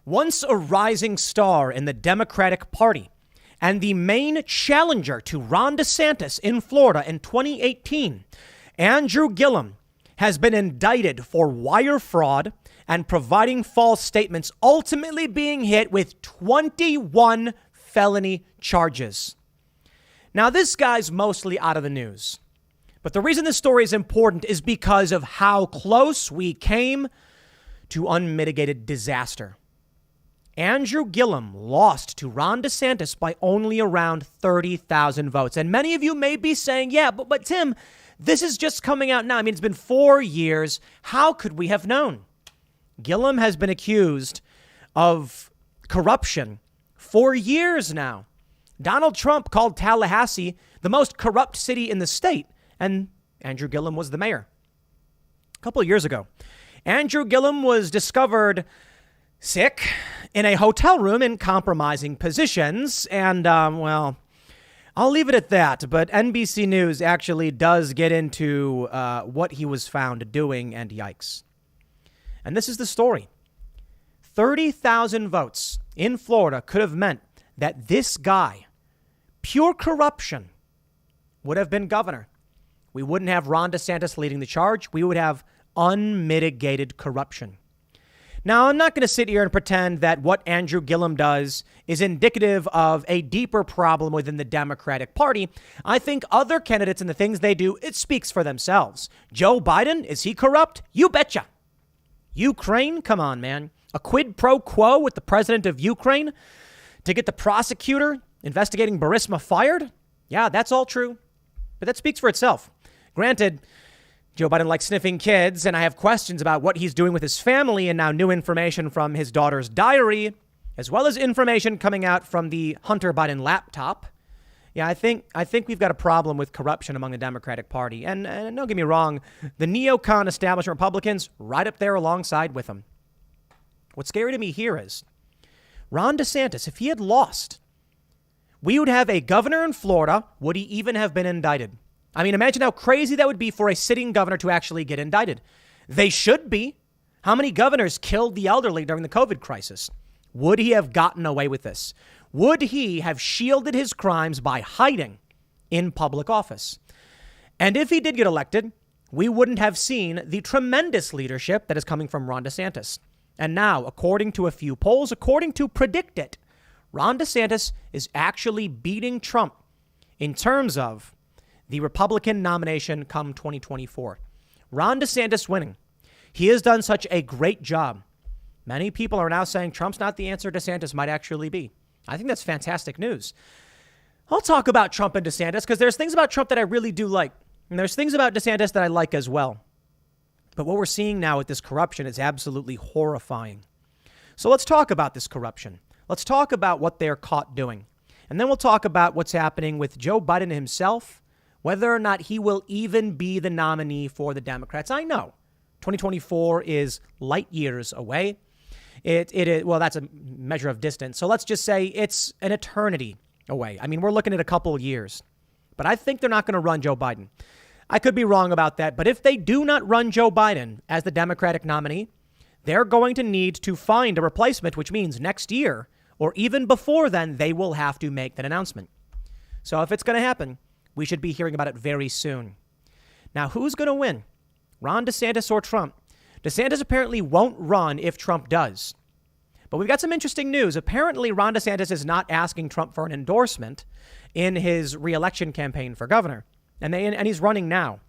once a rising star in the Democratic Party and the main challenger to Ron DeSantis in Florida in 2018, Andrew Gillum has been indicted for wire fraud and providing false statements, ultimately being hit with 21 felony charges. Now, this guy's mostly out of the news, but the reason this story is important is because of how close we came to unmitigated disaster. Andrew Gillum lost to Ron DeSantis by only around 30,000 votes. And many of you may be saying, yeah, but Tim, this is just coming out now. I mean, it's been 4 years. How could we have known? Gillum has been accused of corruption for years now. Donald Trump called Tallahassee the most corrupt city in the state, and Andrew Gillum was the mayor. A couple of years ago, Andrew Gillum was discovered sick in a hotel room in compromising positions. And, well, I'll leave it at that. But NBC News actually does get into what he was found doing, and yikes. And this is the story. 30,000 votes in Florida could have meant that this guy, pure corruption, would have been governor. We wouldn't have Ron DeSantis leading the charge. We would have unmitigated corruption. Now, I'm not going to sit here and pretend that what Andrew Gillum does is indicative of a deeper problem within the Democratic Party. I think other candidates and the things they do, it speaks for themselves. Joe Biden, is he corrupt? You betcha. Ukraine, come on, man. A quid pro quo with the president of Ukraine to get the prosecutor investigating Burisma fired? Yeah, that's all true. But that speaks for itself. Granted, Joe Biden likes sniffing kids, and I have questions about what he's doing with his family, and now new information from his daughter's diary, as well as information coming out from the Hunter Biden laptop. Yeah, I think we've got a problem with corruption among the Democratic Party. And don't get me wrong, the neocon establishment Republicans right up there alongside with them. What's scary to me here is Ron DeSantis, if he had lost, we would have a governor in Florida. Would he even have been indicted? I mean, imagine how crazy that would be for a sitting governor to actually get indicted. They should be. How many governors killed the elderly during the COVID crisis? Would he have gotten away with this? Would he have shielded his crimes by hiding in public office? And if he did get elected, we wouldn't have seen the tremendous leadership that is coming from Ron DeSantis. And now, according to a few polls, according to Predict It, Ron DeSantis is actually beating Trump in terms of the Republican nomination come 2024. Ron DeSantis winning. He has done such a great job. Many people are now saying Trump's not the answer. DeSantis might actually be. I think that's fantastic news. I'll talk about Trump and DeSantis because there's things about Trump that I really do like. And there's things about DeSantis that I like as well. But what we're seeing now with this corruption is absolutely horrifying. So let's talk about this corruption. Let's talk about what they're caught doing. And then we'll talk about what's happening with Joe Biden himself, whether or not he will even be the nominee for the Democrats. I know 2024 is light years away. It is, well, that's a measure of distance. So let's just say it's an eternity away. I mean, we're looking at a couple of years, but I think they're not going to run Joe Biden. I could be wrong about that, but if they do not run Joe Biden as the Democratic nominee, they're going to need to find a replacement, which means next year or even before then, they will have to make that announcement. So if it's going to happen, we should be hearing about it very soon. Now, who's going to win? Ron DeSantis or Trump? DeSantis apparently won't run if Trump does. But we've got some interesting news. Apparently, Ron DeSantis is not asking Trump for an endorsement in his reelection campaign for governor. And he's running now.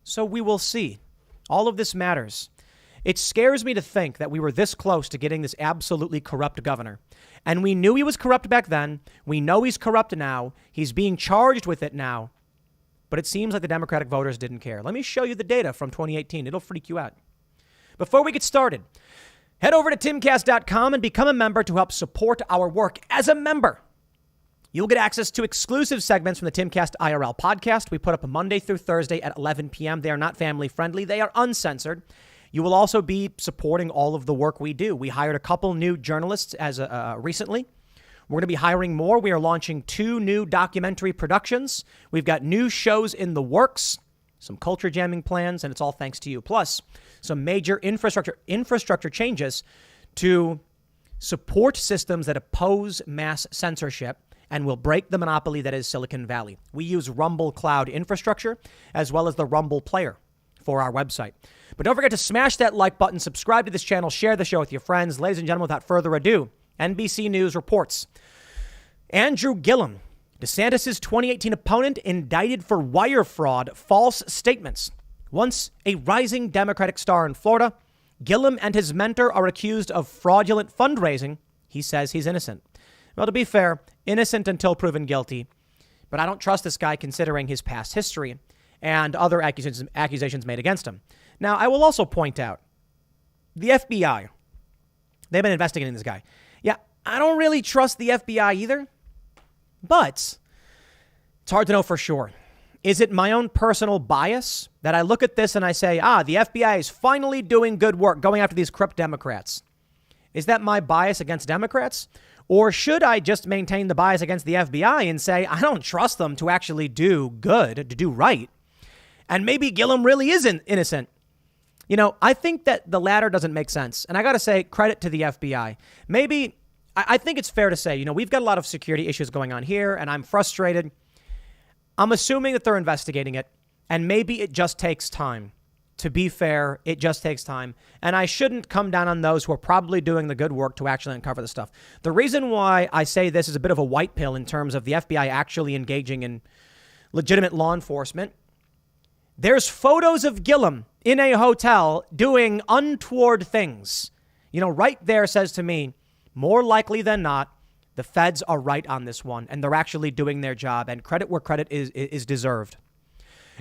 So we will see. All of this matters. It scares me to think that we were this close to getting this absolutely corrupt governor. And we knew he was corrupt back then. We know he's corrupt now. He's being charged with it now. But it seems like the Democratic voters didn't care. Let me show you the data from 2018. It'll freak you out. Before we get started, head over to timcast.com and become a member to help support our work. As a member, you'll get access to exclusive segments from the Timcast IRL podcast. We put up a Monday through Thursday at 11 p.m. They are not family friendly. They are uncensored. You will also be supporting all of the work we do. We hired a couple new journalists recently. We're going to be hiring more. We are launching 2 new documentary productions. We've got new shows in the works, some culture jamming plans, and it's all thanks to you. Plus, some major infrastructure changes to support systems that oppose mass censorship, and will break the monopoly that is Silicon Valley. We use Rumble Cloud infrastructure as well as the Rumble player for our website. But don't forget to smash that like button, subscribe to this channel, share the show with your friends. Ladies and gentlemen, without further ado, NBC News reports Andrew Gillum, DeSantis' 2018 opponent, indicted for wire fraud, false statements. Once a rising Democratic star in Florida, Gillum and his mentor are accused of fraudulent fundraising. He says he's innocent. Well, to be fair, innocent until proven guilty. But I don't trust this guy considering his past history and other accusations made against him. Now, I will also point out the FBI. They've been investigating this guy. Yeah, I don't really trust the FBI either, but it's hard to know for sure. Is it my own personal bias that I look at this and I say, the FBI is finally doing good work going after these corrupt Democrats? Is that my bias against Democrats? Or should I just maintain the bias against the FBI and say, I don't trust them to actually do good, to do right? And maybe Gillum really isn't innocent. You know, I think that the latter doesn't make sense. And I got to say, credit to the FBI. Maybe, I think it's fair to say, you know, we've got a lot of security issues going on here, and I'm frustrated. I'm assuming that they're investigating it, and maybe it just takes time. To be fair, it just takes time. And I shouldn't come down on those who are probably doing the good work to actually uncover the stuff. The reason why I say this is a bit of a white pill in terms of the FBI actually engaging in legitimate law enforcement. There's photos of Gillum in a hotel doing untoward things. You know, right there says to me, more likely than not, the feds are right on this one, and they're actually doing their job, and credit where credit is deserved.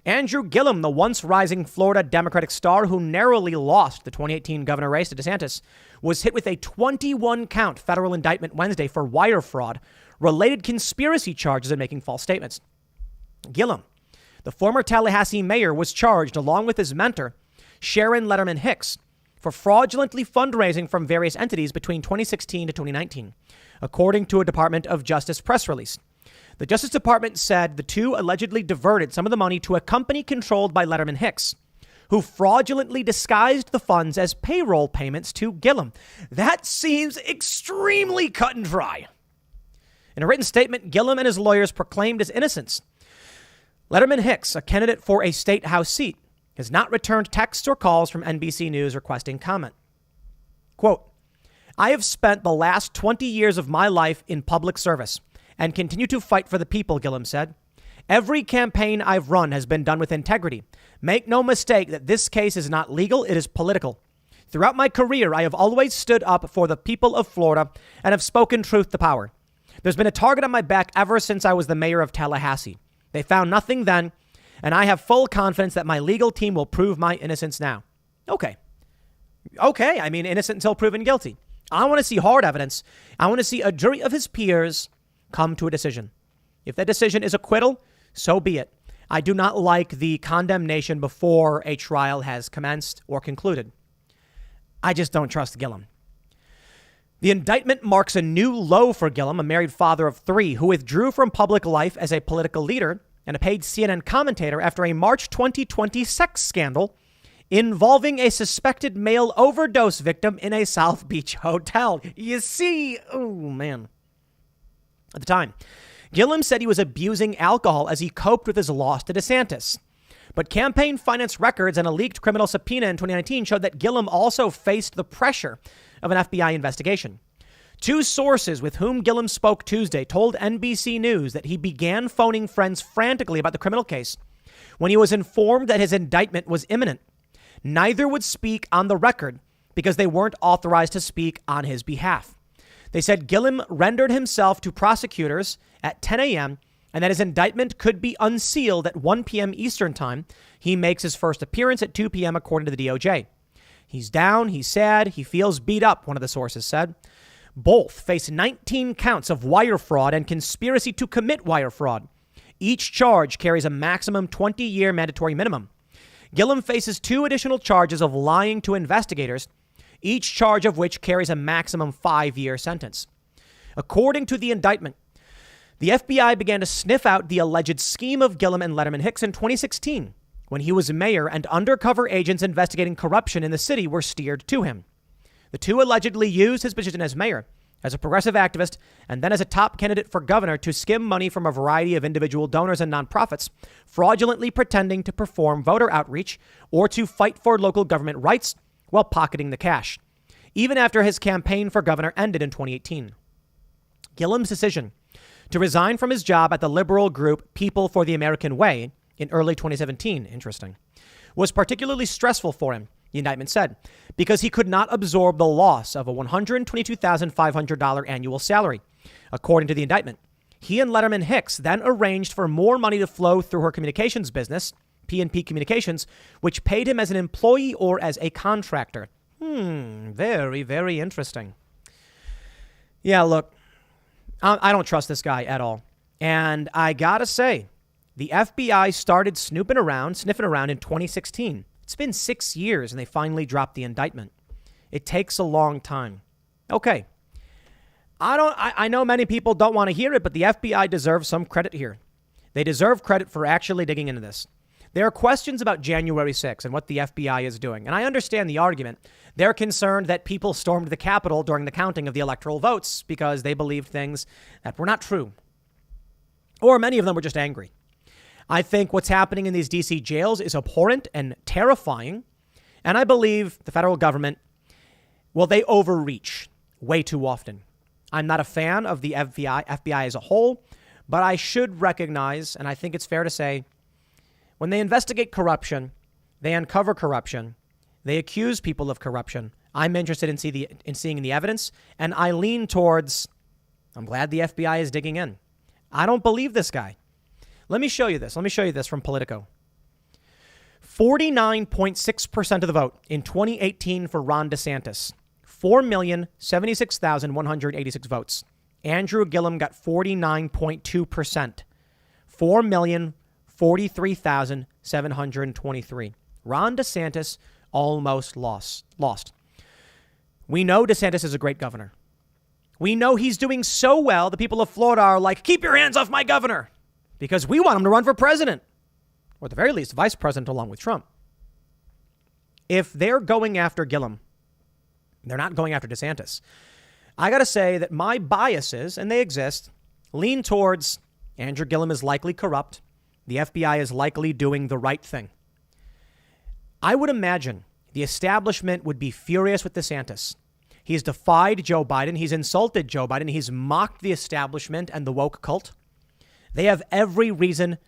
Andrew Gillum, the once rising Florida Democratic star who narrowly lost the 2018 governor race to DeSantis, was hit with a 21-count federal indictment Wednesday for wire fraud, related conspiracy charges, and making false statements. Gillum, the former Tallahassee mayor, was charged along with his mentor, Sharon Letterman Hicks, for fraudulently fundraising from various entities between 2016 to 2019, according to a Department of Justice press release. The Justice Department said the two allegedly diverted some of the money to a company controlled by Letterman Hicks, who fraudulently disguised the funds as payroll payments to Gillum. That seems extremely cut and dry. In a written statement, Gillum and his lawyers proclaimed his innocence. Letterman Hicks, a candidate for a state house seat, has not returned texts or calls from NBC News requesting comment. Quote, I have spent the last 20 years of my life in public service and continue to fight for the people, Gillum said. Every campaign I've run has been done with integrity. Make no mistake that this case is not legal, it is political. Throughout my career, I have always stood up for the people of Florida and have spoken truth to power. There's been a target on my back ever since I was the mayor of Tallahassee. They found nothing then, and I have full confidence that my legal team will prove my innocence now. Okay, I mean, innocent until proven guilty. I want to see hard evidence. I want to see a jury of his peers come to a decision. If that decision is acquittal, so be it. I do not like the condemnation before a trial has commenced or concluded. I just don't trust Gillum. The indictment marks a new low for Gillum, a married father of three who withdrew from public life as a political leader and a paid CNN commentator after a March 2020 sex scandal involving a suspected male overdose victim in a South Beach hotel. You see, oh man. At the time, Gillum said he was abusing alcohol as he coped with his loss to DeSantis. But campaign finance records and a leaked criminal subpoena in 2019 showed that Gillum also faced the pressure of an FBI investigation. Two sources with whom Gillum spoke Tuesday told NBC News that he began phoning friends frantically about the criminal case when he was informed that his indictment was imminent. Neither would speak on the record because they weren't authorized to speak on his behalf. They said Gillum rendered himself to prosecutors at 10 a.m. and that his indictment could be unsealed at 1 p.m. Eastern time. He makes his first appearance at 2 p.m. according to the DOJ. He's down, he's sad, he feels beat up, one of the sources said. Both face 19 counts of wire fraud and conspiracy to commit wire fraud. Each charge carries a maximum 20-year mandatory minimum. Gillum faces 2 additional charges of lying to investigators, each charge of which carries a maximum 5-year sentence. According to the indictment, the FBI began to sniff out the alleged scheme of Gillum and Letterman Hicks in 2016, when he was mayor and undercover agents investigating corruption in the city were steered to him. The two allegedly used his position as mayor, as a progressive activist, and then as a top candidate for governor to skim money from a variety of individual donors and nonprofits, fraudulently pretending to perform voter outreach or to fight for local government rights while pocketing the cash, even after his campaign for governor ended in 2018. Gillam's decision to resign from his job at the liberal group People for the American Way in early 2017, was particularly stressful for him, the indictment said, because he could not absorb the loss of a $122,500 annual salary. According to the indictment, he and Letterman Hicks then arranged for more money to flow through her communications business, P&P Communications, which paid him as an employee or as a contractor. Very, very interesting. Yeah, look, I don't trust this guy at all. And I gotta say, the FBI started sniffing around in 2016. It's been 6 years and they finally dropped the indictment. It takes a long time. Okay. I know many people don't want to hear it, but the FBI deserves some credit here. They deserve credit for actually digging into this. There are questions about January 6th and what the FBI is doing. And I understand the argument. They're concerned that people stormed the Capitol during the counting of the electoral votes because they believed things that were not true. Or many of them were just angry. I think what's happening in these D.C. jails is abhorrent and terrifying. And I believe the federal government, well, they overreach way too often. I'm not a fan of the FBI as a whole, but I should recognize, and I think it's fair to say, when they investigate corruption, they uncover corruption, they accuse people of corruption. I'm interested in seeing the evidence, and I lean towards, I'm glad the FBI is digging in. I don't believe this guy. Let me show you this. Let me show you this from Politico. 49.6% of the vote in 2018 for Ron DeSantis. 4,076,186 votes. Andrew Gillum got 49.2%. 4,043,723. Ron DeSantis almost lost. We know DeSantis is a great governor. We know he's doing so well, the people of Florida are like, keep your hands off my governor, because we want him to run for president, or at the very least, vice president along with Trump. If they're going after Gillum, they're not going after DeSantis. I got to say that my biases, and they exist, lean towards Andrew Gillum is likely corrupt. The FBI is likely doing the right thing. I would imagine the establishment would be furious with DeSantis. He's defied Joe Biden. He's insulted Joe Biden. He's mocked the establishment and the woke cult. They have every reason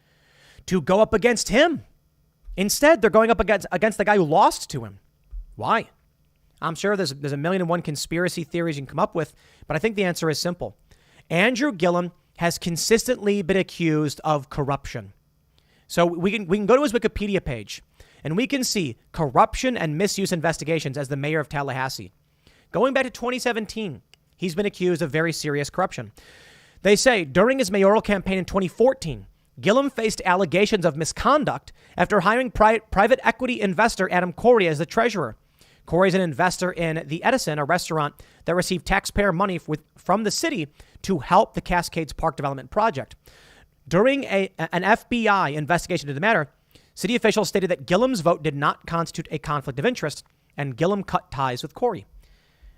to go up against him. Instead, they're going up against the guy who lost to him. Why? I'm sure there's a million and one conspiracy theories you can come up with, but I think the answer is simple. Andrew Gillum has consistently been accused of corruption. So we can go to his Wikipedia page, and we can see corruption and misuse investigations as the mayor of Tallahassee. Going back to 2017, he's been accused of very serious corruption. They say during his mayoral campaign in 2014, Gillum faced allegations of misconduct after hiring private equity investor Adam Corey as the treasurer. Corey is an investor in the Edison, a restaurant that received taxpayer money from the city to help the Cascades Park development project. During an FBI investigation into the matter, city officials stated that Gillum's vote did not constitute a conflict of interest, and Gillum cut ties with Corey.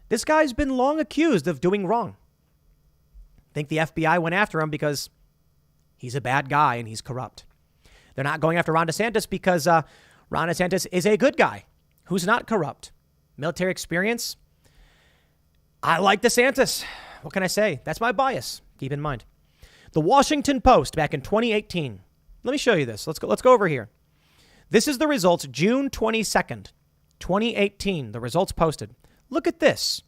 This guy's been long accused of doing wrong. I think the FBI went after him because he's a bad guy and he's corrupt. They're not going after Ron DeSantis because Ron DeSantis is a good guy who's not corrupt. Military experience. I like DeSantis. What can I say? That's my bias. Keep in mind. The Washington Post back in 2018. Let me show you this. Let's go over here. This is the results June 22nd, 2018. The results posted. Look at this.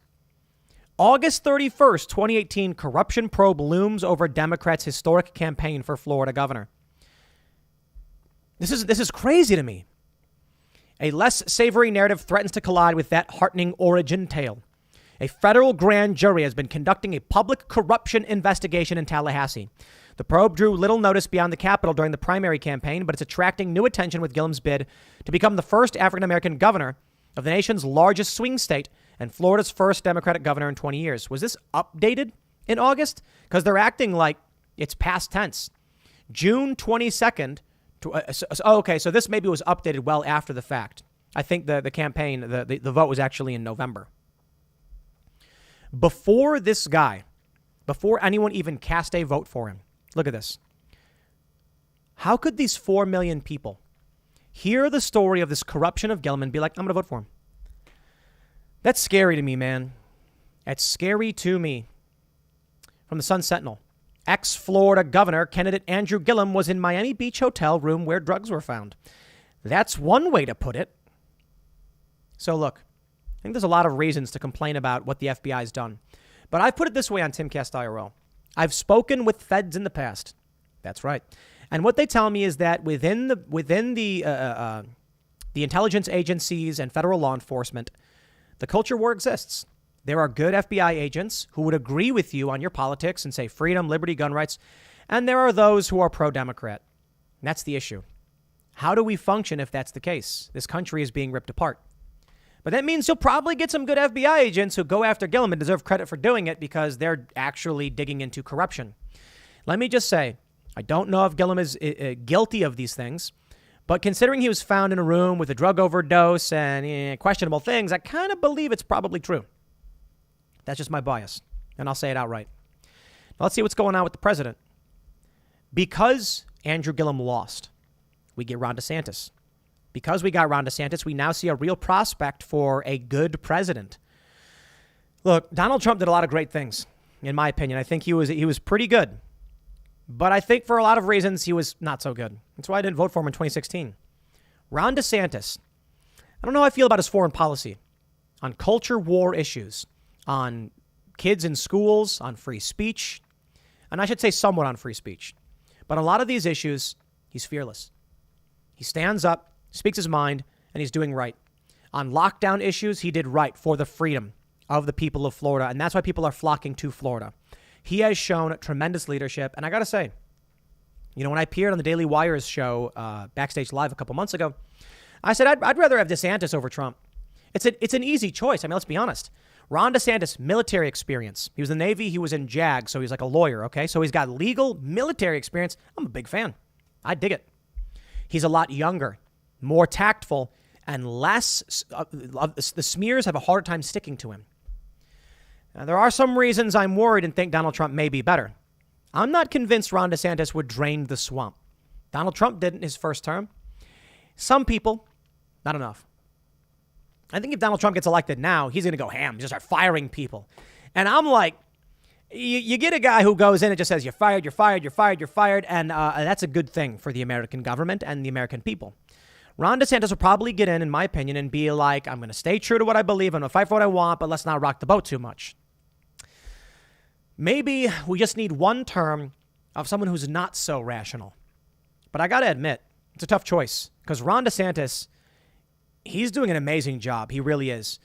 August 31st, 2018, corruption probe looms over Democrats' historic campaign for Florida governor. This is crazy to me. A less savory narrative threatens to collide with that heartening origin tale. A federal grand jury has been conducting a public corruption investigation in Tallahassee. The probe drew little notice beyond the Capitol during the primary campaign, but it's attracting new attention with Gillum's bid to become the first African-American governor of the nation's largest swing state and Florida's first Democratic governor in 20 years. Was this updated in August? Because they're acting like it's past tense. June 22nd. So this maybe was updated well after the fact. I think the campaign, the vote was actually in November. Before this guy, before anyone even cast a vote for him, look at this. How could these 4 million people hear the story of this corruption of Gillum and be like, I'm going to vote for him? That's scary to me, man. That's scary to me. From the Sun Sentinel. Ex-Florida governor candidate Andrew Gillum was in Miami Beach hotel room where drugs were found. That's one way to put it. So look, I think there's a lot of reasons to complain about what the FBI has done. But I've put it this way on Timcast IRL. I've spoken with feds in the past. That's right. And what they tell me is that within the intelligence agencies and federal law enforcement, the culture war exists. There are good FBI agents who would agree with you on your politics and say freedom, liberty, gun rights. And there are those who are pro-Democrat. And that's the issue. How do we function if that's the case? This country is being ripped apart. But that means you'll probably get some good FBI agents who go after Gillum and deserve credit for doing it because they're actually digging into corruption. Let me just say, I don't know if Gillum is guilty of these things, but considering he was found in a room with a drug overdose and questionable things, I kind of believe it's probably true. That's just my bias, and I'll say it outright. Now let's see what's going on with the president. Because Andrew Gillum lost, we get Ron DeSantis. Because we got Ron DeSantis, we now see a real prospect for a good president. Look, Donald Trump did a lot of great things, in my opinion. I think he was pretty good. But I think for a lot of reasons, he was not so good. That's why I didn't vote for him in 2016. Ron DeSantis, I don't know how I feel about his foreign policy on culture war issues, on kids in schools, on free speech, and I should say somewhat on free speech. But on a lot of these issues, he's fearless. He stands up, speaks his mind, and he's doing right. On lockdown issues, he did right for the freedom of the people of Florida, and that's why people are flocking to Florida. He has shown tremendous leadership, and I got to say, when I appeared on the Daily Wire's show, Backstage Live a couple months ago, I said I'd rather have DeSantis over Trump. It's an easy choice. I mean, let's be honest. Ron DeSantis, military experience. He was in the Navy. He was in JAG, so he's like a lawyer, okay? So he's got legal military experience. I'm a big fan. I dig it. He's a lot younger, more tactful, and less, the smears have a hard time sticking to him. Now, there are some reasons I'm worried and think Donald Trump may be better. I'm not convinced Ron DeSantis would drain the swamp. Donald Trump didn't his first term. Some people, not enough. I think if Donald Trump gets elected now, he's going to go ham. He's going to start firing people. And I'm like, you get a guy who goes in and just says, you're fired, you're fired, you're fired, you're fired. And that's a good thing for the American government and the American people. Ron DeSantis will probably get in my opinion, and be like, I'm going to stay true to what I believe. I'm going to fight for what I want, but let's not rock the boat too much. Maybe we just need one term of someone who's not so rational. But I got to admit, it's a tough choice because Ron DeSantis, he's doing an amazing job. He really is.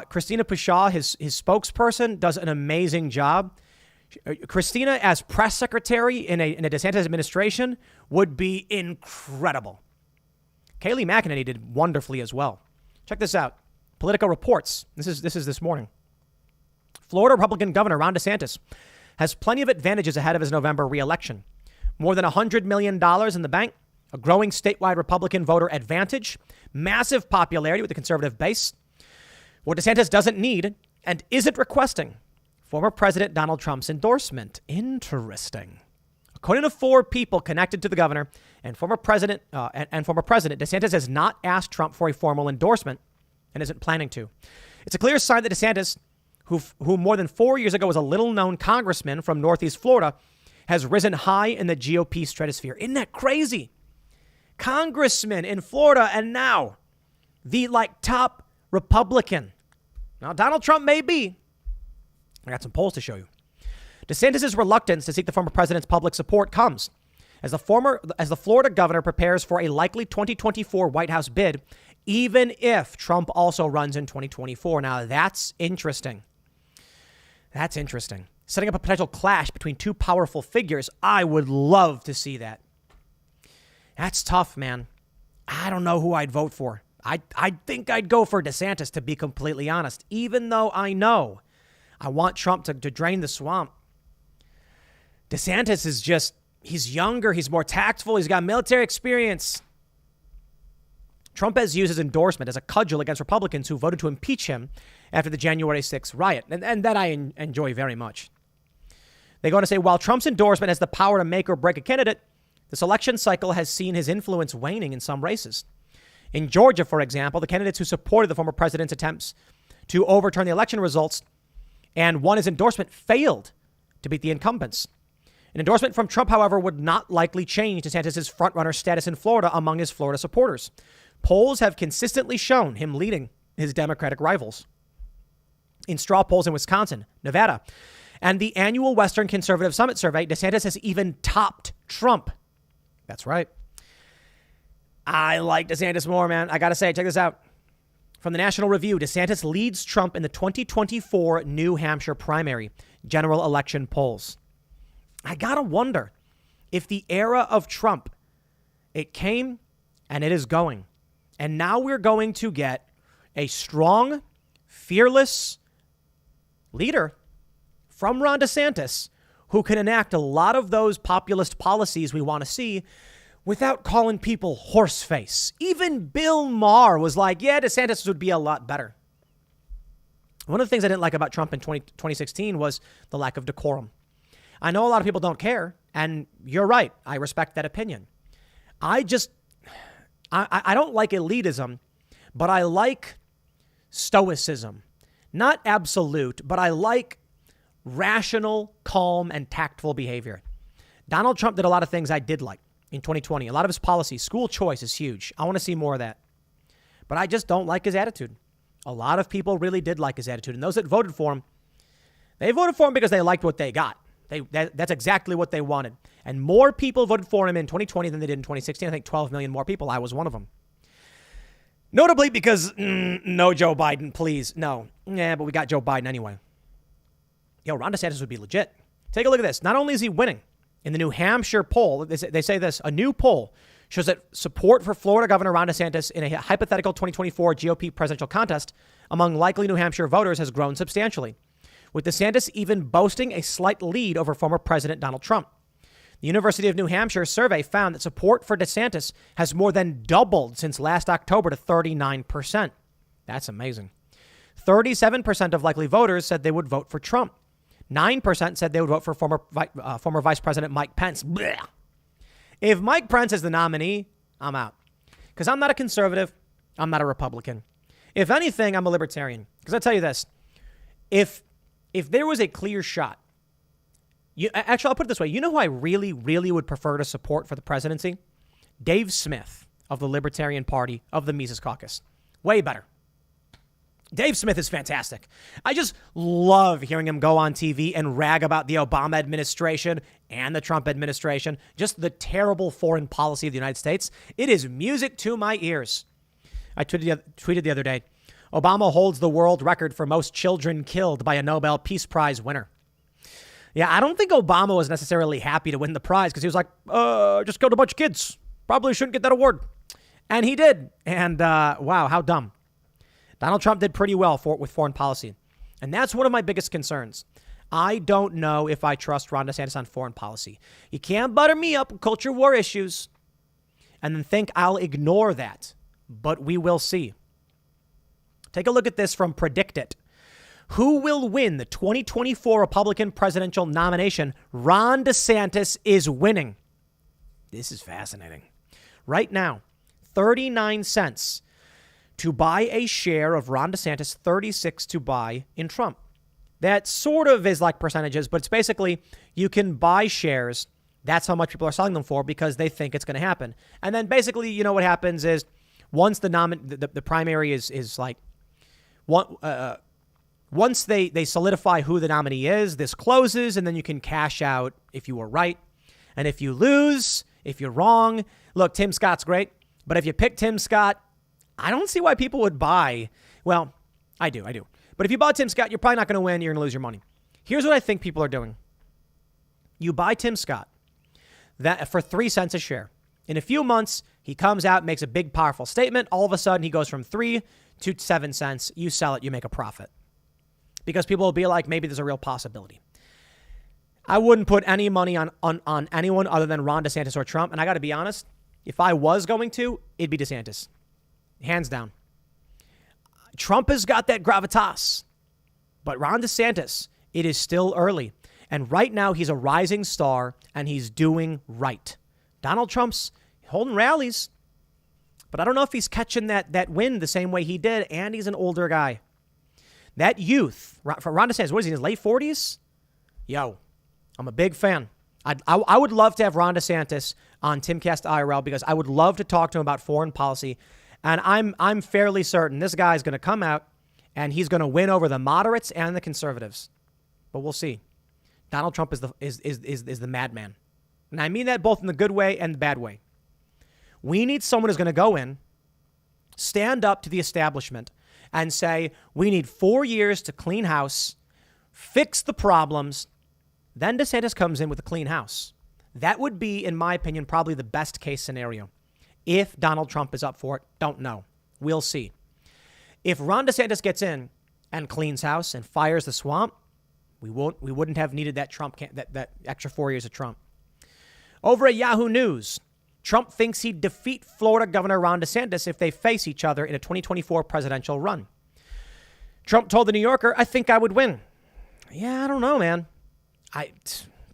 Christina Pushaw, his spokesperson, does an amazing job. Christina as press secretary in a DeSantis administration would be incredible. Kayleigh McEnany did wonderfully as well. Check this out. Politico reports. This is this morning. Florida Republican Governor Ron DeSantis has plenty of advantages ahead of his November re-election. More than $100 million in the bank, a growing statewide Republican voter advantage, massive popularity with the conservative base. What DeSantis doesn't need and isn't requesting, former President Donald Trump's endorsement. Interesting. According to 4 people connected to the governor and former president, DeSantis has not asked Trump for a formal endorsement and isn't planning to. It's a clear sign that DeSantis, who more than 4 years ago was a little-known congressman from Northeast Florida, has risen high in the GOP stratosphere. Isn't that crazy? Congressman in Florida, and now the top Republican. Now, Donald Trump may be. I got some polls to show you. DeSantis' reluctance to seek the former president's public support comes as the Florida governor prepares for a likely 2024 White House bid, even if Trump also runs in 2024. Now, that's interesting. That's interesting. Setting up a potential clash between 2 powerful figures. I would love to see that. That's tough, man. I don't know who I'd vote for. I think I'd go for DeSantis, to be completely honest, even though I know I want Trump to drain the swamp. DeSantis is just, he's younger, he's more tactful, he's got military experience. Trump has used his endorsement as a cudgel against Republicans who voted to impeach him after the January 6th riot. And that I enjoy very much. They go on to say, while Trump's endorsement has the power to make or break a candidate, this election cycle has seen his influence waning in some races. In Georgia, for example, the candidates who supported the former president's attempts to overturn the election results and won his endorsement failed to beat the incumbents. An endorsement from Trump, however, would not likely change DeSantis' frontrunner status in Florida among his Florida supporters. Polls have consistently shown him leading his Democratic rivals. In straw polls in Wisconsin, Nevada, and the annual Western Conservative Summit survey, DeSantis has even topped Trump. That's right. I like DeSantis more, man. I got to say, check this out. From the National Review, DeSantis leads Trump in the 2024 New Hampshire primary general election polls. I got to wonder if the era of Trump, it came and it is going. And now we're going to get a strong, fearless leader from Ron DeSantis who can enact a lot of those populist policies we want to see without calling people horseface. Even Bill Maher was like, yeah, DeSantis would be a lot better. One of the things I didn't like about Trump in 2016 was the lack of decorum. I know a lot of people don't care, and you're right. I respect that opinion. I don't like elitism, but I like stoicism. Not absolute, but I like rational, calm, and tactful behavior. Donald Trump did a lot of things I did like in 2020. A lot of his policies, school choice is huge. I want to see more of that. But I just don't like his attitude. A lot of people really did like his attitude. And those that voted for him, they voted for him because they liked what they got. That's exactly what they wanted. And more people voted for him in 2020 than they did in 2016. I think 12 million more people. I was one of them. Notably because, no Joe Biden, please. No. Yeah, but we got Joe Biden anyway. Yo, Ron DeSantis would be legit. Take a look at this. Not only is he winning in the New Hampshire poll, they say this, a new poll shows that support for Florida Governor Ron DeSantis in a hypothetical 2024 GOP presidential contest among likely New Hampshire voters has grown substantially, with DeSantis even boasting a slight lead over former President Donald Trump. The University of New Hampshire survey found that support for DeSantis has more than doubled since last October to 39%. That's amazing. 37% of likely voters said they would vote for Trump. 9% said they would vote for former Vice President Mike Pence. Blech. If Mike Pence is the nominee, I'm out. Because I'm not a conservative. I'm not a Republican. If anything, I'm a libertarian. Because I'll tell you this. If there was a clear shot, actually, I'll put it this way. You know who I really, really would prefer to support for the presidency? Dave Smith of the Libertarian Party of the Mises Caucus. Way better. Dave Smith is fantastic. I just love hearing him go on TV and rag about the Obama administration and the Trump administration, just the terrible foreign policy of the United States. It is music to my ears. I tweeted the other day, Obama holds the world record for most children killed by a Nobel Peace Prize winner. Yeah, I don't think Obama was necessarily happy to win the prize because he was like, just killed a bunch of kids. Probably shouldn't get that award. And he did. And wow, how dumb. Donald Trump did pretty well with foreign policy. And that's one of my biggest concerns. I don't know if I trust Ron DeSantis on foreign policy. You can't butter me up with culture war issues and then think I'll ignore that. But we will see. Take a look at this from Predict It. Who will win the 2024 Republican presidential nomination? Ron DeSantis is winning. This is fascinating. Right now, 39 cents to buy a share of Ron DeSantis, 36 to buy in Trump. That sort of is like percentages, but it's basically you can buy shares. That's how much people are selling them for because they think it's going to happen. And then basically, you know what happens is once the primary is like once they solidify who the nominee is, this closes and then you can cash out if you were right. And if you lose, if you're wrong, look, Tim Scott's great. But if you pick Tim Scott, I don't see why people would buy. Well, I do. But if you bought Tim Scott, you're probably not going to win. You're going to lose your money. Here's what I think people are doing. You buy Tim Scott that for 3 cents a share. In a few months, he comes out, makes a big, powerful statement. All of a sudden, he goes from 3 to 7 cents. You sell it, you make a profit. Because people will be like, maybe there's a real possibility. I wouldn't put any money on anyone other than Ron DeSantis or Trump. And I got to be honest, if I was going to, it'd be DeSantis. hands down. Trump has got that gravitas, but Ron DeSantis, it is still early. And right now he's a rising star and he's doing right. Donald Trump's holding rallies, but I don't know if he's catching that wind the same way he did. And he's an older guy. That youth, for Ron DeSantis, what is he, in his late 40s? Yo, I'm a big fan. I would love to have Ron DeSantis on Timcast IRL because I would love to talk to him about foreign policy. And I'm fairly certain this guy's going to come out and he's going to win over the moderates and the conservatives. But we'll see. Donald Trump is the madman. And I mean that both in the good way and the bad way. We need someone who's going to go in, stand up to the establishment and say, we need 4 years to clean house, fix the problems. Then DeSantis comes in with a clean house. That would be, in my opinion, probably the best case scenario. If Donald Trump is up for it, don't know. We'll see. If Ron DeSantis gets in and cleans house and fires the swamp, we wouldn't have needed that that extra 4 years of Trump. Over at Yahoo News, Trump thinks he'd defeat Florida Governor Ron DeSantis if they face each other in a 2024 presidential run. Trump told the New Yorker, I think I would win. Yeah, I don't know, man.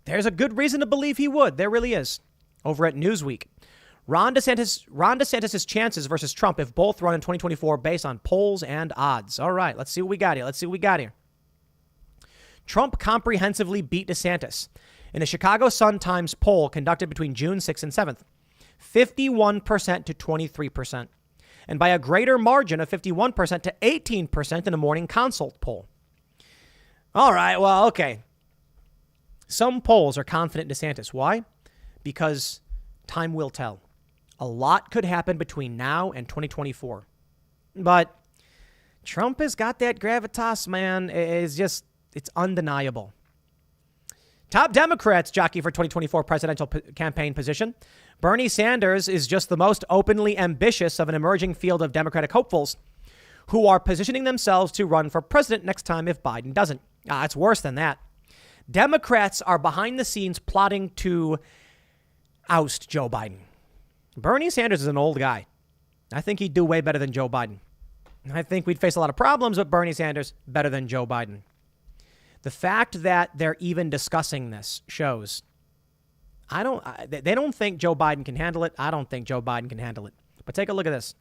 There's a good reason to believe he would. There really is. Over at Newsweek, Ron DeSantis' chances versus Trump if both run in 2024 based on polls and odds. All right, let's see what we got here. Trump comprehensively beat DeSantis in a Chicago Sun-Times poll conducted between June 6th and 7th, 51% to 23%, and by a greater margin of 51% to 18% in a Morning Consult poll. All right, well, okay. Some polls are confident DeSantis. Why? Because time will tell. A lot could happen between now and 2024. But Trump has got that gravitas, man. It's undeniable. Top Democrats jockey for 2024 presidential campaign position. Bernie Sanders is just the most openly ambitious of an emerging field of Democratic hopefuls who are positioning themselves to run for president next time if Biden doesn't. It's worse than that. Democrats are behind the scenes plotting to oust Joe Biden. Bernie Sanders is an old guy. I think he'd do way better than Joe Biden. I think we'd face a lot of problems with Bernie Sanders better than Joe Biden. The fact that they're even discussing this shows they don't think Joe Biden can handle it. I don't think Joe Biden can handle it. But take a look at this.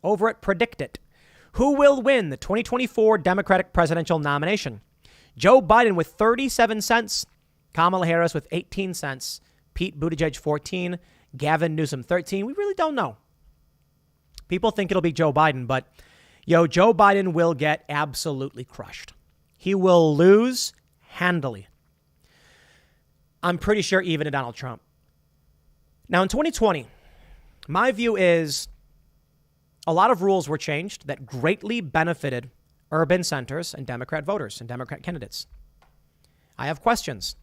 Over at Predict It. Who will win the 2024 Democratic presidential nomination? Joe Biden with 37 cents, Kamala Harris with 18 cents, Pete Buttigieg 14, Gavin Newsom 13. We really don't know. People think it'll be Joe Biden, but Joe Biden will get absolutely crushed. He will lose handily. I'm pretty sure even to Donald Trump. Now in 2020, my view is a lot of rules were changed that greatly benefited urban centers and Democrat voters and Democrat candidates. I have questions,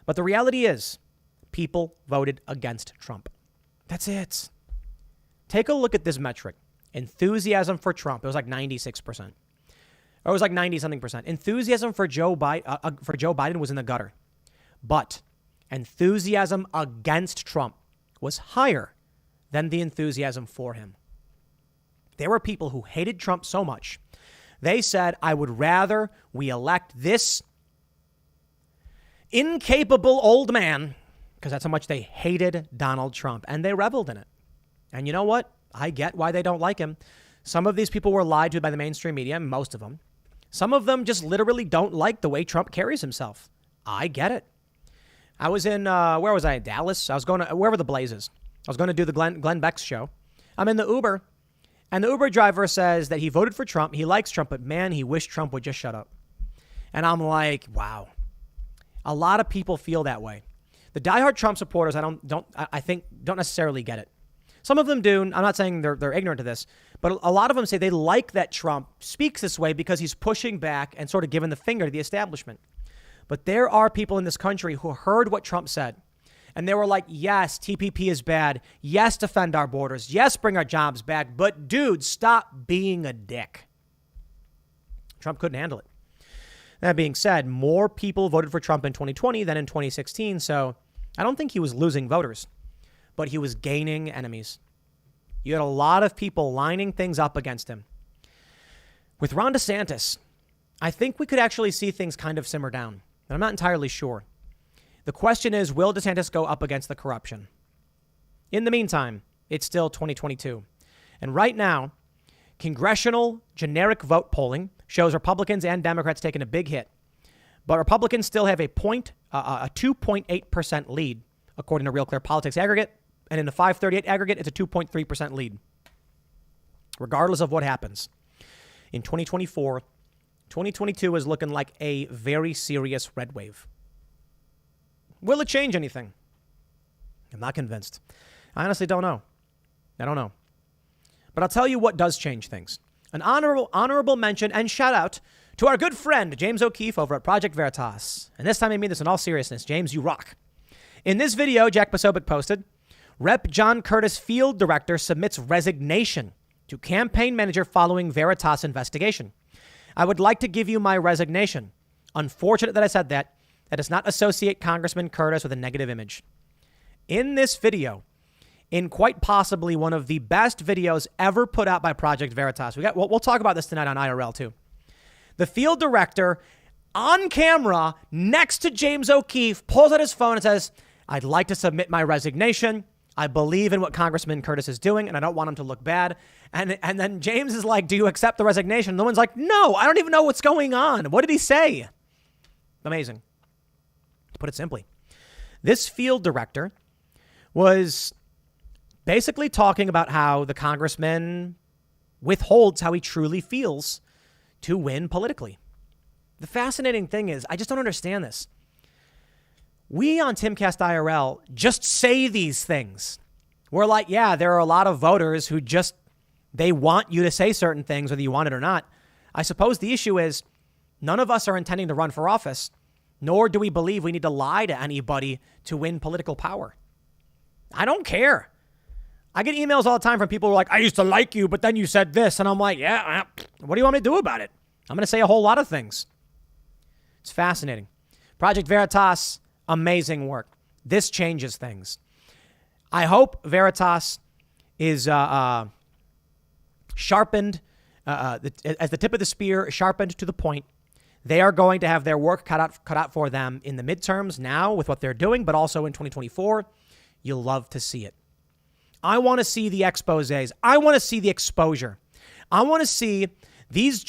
but the reality is people voted against Trump. That's it. Take a look at this metric. Enthusiasm for Trump. It was like 96%. Or it was like 90 something percent. Enthusiasm for Joe Biden was in the gutter. But enthusiasm against Trump was higher than the enthusiasm for him. There were people who hated Trump so much. They said, I would rather we elect this incapable old man, because that's how much they hated Donald Trump. And they reveled in it. And you know what? I get why they don't like him. Some of these people were lied to by the mainstream media, most of them. Some of them just literally don't like the way Trump carries himself. I get it. I was in, where was I? Dallas? I was going to, wherever the Blaze is. I was going to do the Glenn Beck's show. I'm in the Uber, and the Uber driver says that he voted for Trump. He likes Trump, but man, he wished Trump would just shut up. And I'm like, wow. A lot of people feel that way. The diehard Trump supporters, I think don't necessarily get it. Some of them do. I'm not saying they're ignorant to this, but a lot of them say they like that Trump speaks this way because he's pushing back and sort of giving the finger to the establishment. But there are people in this country who heard what Trump said, and they were like, yes, TPP is bad. Yes, defend our borders. Yes, bring our jobs back. But dude, stop being a dick. Trump couldn't handle it. That being said, more people voted for Trump in 2020 than in 2016. So I don't think he was losing voters, but he was gaining enemies. You had a lot of people lining things up against him. With Ron DeSantis, I think we could actually see things kind of simmer down. And I'm not entirely sure. The question is, will DeSantis go up against the corruption? In the meantime, it's still 2022. And right now, congressional generic vote polling shows Republicans and Democrats taking a big hit. But Republicans still have a 2.8% lead, according to Real Clear Politics aggregate. And in the 538 aggregate, it's a 2.3% lead. Regardless of what happens. In 2024, 2022 is looking like a very serious red wave. Will it change anything? I'm not convinced. I honestly don't know. I don't know. But I'll tell you what does change things. An honorable mention and shout out to our good friend, James O'Keefe over at Project Veritas. And this time I mean this in all seriousness. James, you rock. In this video, Jack Posobiec posted, Rep. John Curtis, field director, submits resignation to campaign manager following Veritas investigation. I would like to give you my resignation. Unfortunate that I said that. That does not associate Congressman Curtis with a negative image. In this video, in quite possibly one of the best videos ever put out by Project Veritas, we'll talk about this tonight on IRL too. The field director on camera next to James O'Keefe pulls out his phone and says, I'd like to submit my resignation. I believe in what Congressman Curtis is doing, and I don't want him to look bad. And then James is like, do you accept the resignation? And the one's like, no, I don't even know what's going on. What did he say? Amazing. To put it simply, this field director was basically talking about how the congressman withholds how he truly feels to win politically. The fascinating thing is, I just don't understand this. We on Timcast IRL just say these things. We're like, yeah, there are a lot of voters who just, they want you to say certain things, whether you want it or not. I suppose the issue is none of us are intending to run for office, nor do we believe we need to lie to anybody to win political power. I don't care. I get emails all the time from people who are like, I used to like you, but then you said this. And I'm like, yeah, what do you want me to do about it? I'm going to say a whole lot of things. It's fascinating. Project Veritas, amazing work. This changes things. I hope Veritas is sharpened, as the tip of the spear, sharpened to the point. They are going to have their work cut out for them in the midterms now with what they're doing, but also in 2024. You'll love to see it. I want to see the exposés. I want to see the exposure. I want to see these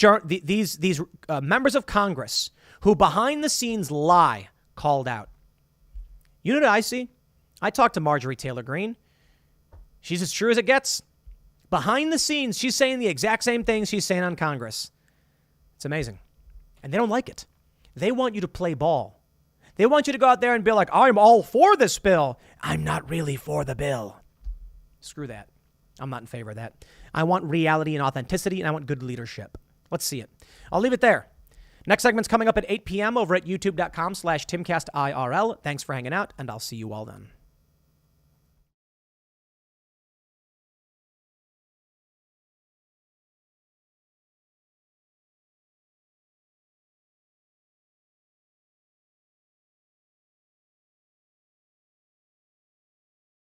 members of Congress who behind the scenes lie called out. You know what I see? I talked to Marjorie Taylor Greene. She's as true as it gets. Behind the scenes, she's saying the exact same things she's saying on Congress. It's amazing. And they don't like it. They want you to play ball. They want you to go out there and be like, I'm all for this bill. I'm not really for the bill. Screw that. I'm not in favor of that. I want reality and authenticity, and I want good leadership. Let's see it. I'll leave it there. Next segment's coming up at 8 p.m. over at youtube.com/TimcastIRL. Thanks for hanging out, and I'll see you all then.